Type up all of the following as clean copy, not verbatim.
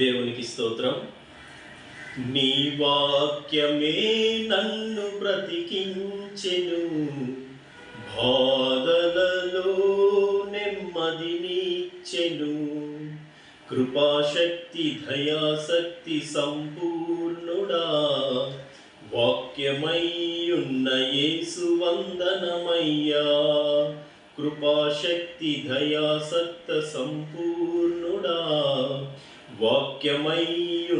దేవునికి స్తోత్రం. నీ వాక్యమే నన్ను బ్రతికించెను, బాధలలో నెమ్మదినిచ్చెను. కృపాశక్తి దయాశక్తి సంపూర్ణుడా, వాక్యమై ఉన్న యేసు వందనమయ్యా. కృపాశక్తి దయాసక్త సంపూర్ణుడా, వాక్యమై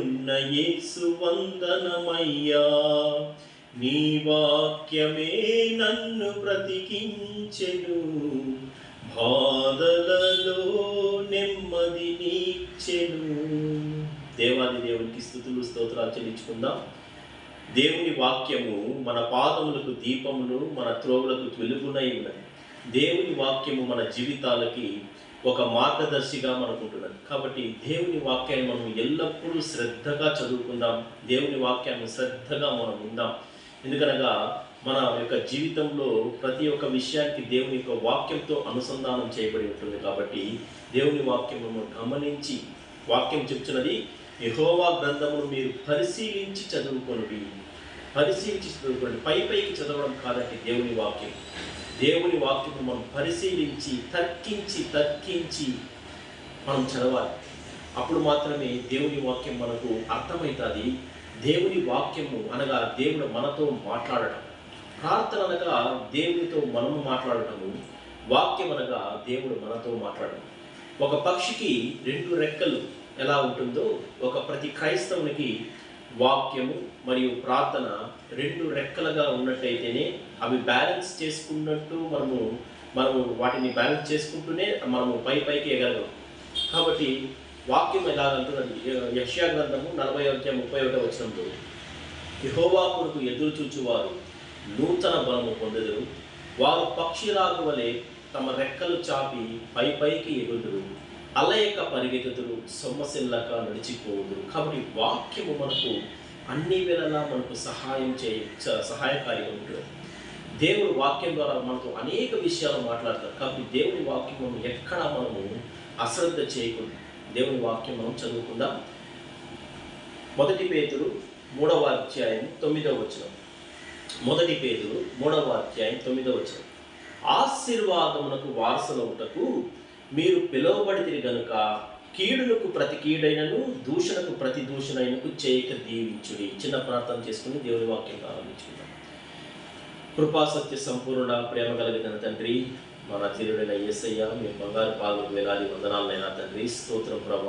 ఉన్న యేసు వందనమయ్యా. నీ వాక్యమే నన్ను బ్రతికించెను, బాధలలో నెమ్మదినిచ్చెను. దేవాది దేవునికి స్తుతులు స్తోత్రాలు చెల్లించుకుందాం. దేవుని వాక్యము మన పాదములకు దీపమును, మన త్రోవులకు వెలుగునై ఉన్నది. దేవుని వాక్యము మన జీవితాలకి ఒక మార్గదర్శిగా మనకుంటున్నది. కాబట్టి దేవుని వాక్యాన్ని మనం ఎల్లప్పుడూ శ్రద్ధగా చదువుకుందాం. దేవుని వాక్యాన్ని శ్రద్ధగా మనం విందాం. ఎందుకనగా మన యొక్క జీవితంలో ప్రతి ఒక్క విషయానికి దేవుని యొక్క వాక్యంతో అనుసంధానం చేయబడి ఉంటుంది. కాబట్టి దేవుని వాక్యమును గమనించి, వాక్యం చెప్తున్నది, యెహోవా గ్రంథమును మీరు పరిశీలించి చదువుకోండి. పరిశీలించి చదువుకోండి. పైకి చదవడం కాదండి దేవుని వాక్యం. దేవుని వాక్యము మనం పరిశీలించి తర్కించి మనం చదవాలి. అప్పుడు మాత్రమే దేవుని వాక్యం మనకు అర్థమవుతుంది. దేవుని వాక్యము అనగా దేవుడు మనతో మాట్లాడటం, ప్రార్థన అనగా దేవునితో మనము మాట్లాడటము, వాక్యం అనగా దేవుడు మనతో మాట్లాడటం. ఒక పక్షికి 2 రెక్కలు ఎలా ఉంటుందో, ప్రతి క్రైస్తవునికి వాక్యము మరియు ప్రార్థన 2 రెక్కలుగా ఉన్నట్టయితేనే అవి బ్యాలెన్స్ చేసుకున్నట్టు మనము వాటిని బ్యాలెన్స్ చేసుకుంటూనే మనము పైకి ఎగరగలం. కాబట్టి వాక్యం ఎలాగంటున్నది, యెషయా గ్రంథము 40:31 యెహోవా కొరకు ఎదురు చూచువారు నూతన బలము పొందెదరు, వారు పక్షిరాజు వలె తమ రెక్కలు చాపి పైకి ఎగురుదురు, అలయక పరిగెత్తుదురు, సొమ్మసిల్లక నడిచిపోదురు. కాబట్టి వాక్యము మనకు అన్ని వేళలా మనకు సహాయకారిగా ఉంటుంది. దేవుడు వాక్యం ద్వారా మనతో అనేక విషయాలు మాట్లాడతారు. కాబట్టి దేవుని వాక్యం ఎక్కడ మనము అశ్రద్ధ చేయకూడదు. దేవుని వాక్యం మనం చదువుకుందాం. 1 పేతురు 3:9. 1 పేతురు 3:9. ఆశీర్వాదమునకు వారసులవుటకు మీరు పిలువబడితిరి గనుక కీడులకు ప్రతి కీడైనను దూషణకు ప్రతి దూషణైనకు చేయక దీవించుడి. చిన్న ప్రార్థన చేసుకుని దేవుని వాక్యం ప్రారంభించుకుందాం. కృపాసత్య సంపూర్ణ ప్రేమ కలిగిన తండ్రి, మన తీరుడైన యేసయ్య, మీ బంగారు పాలకు వేలాది వందనాలైనా తండ్రి. స్తోత్రం ప్రభు.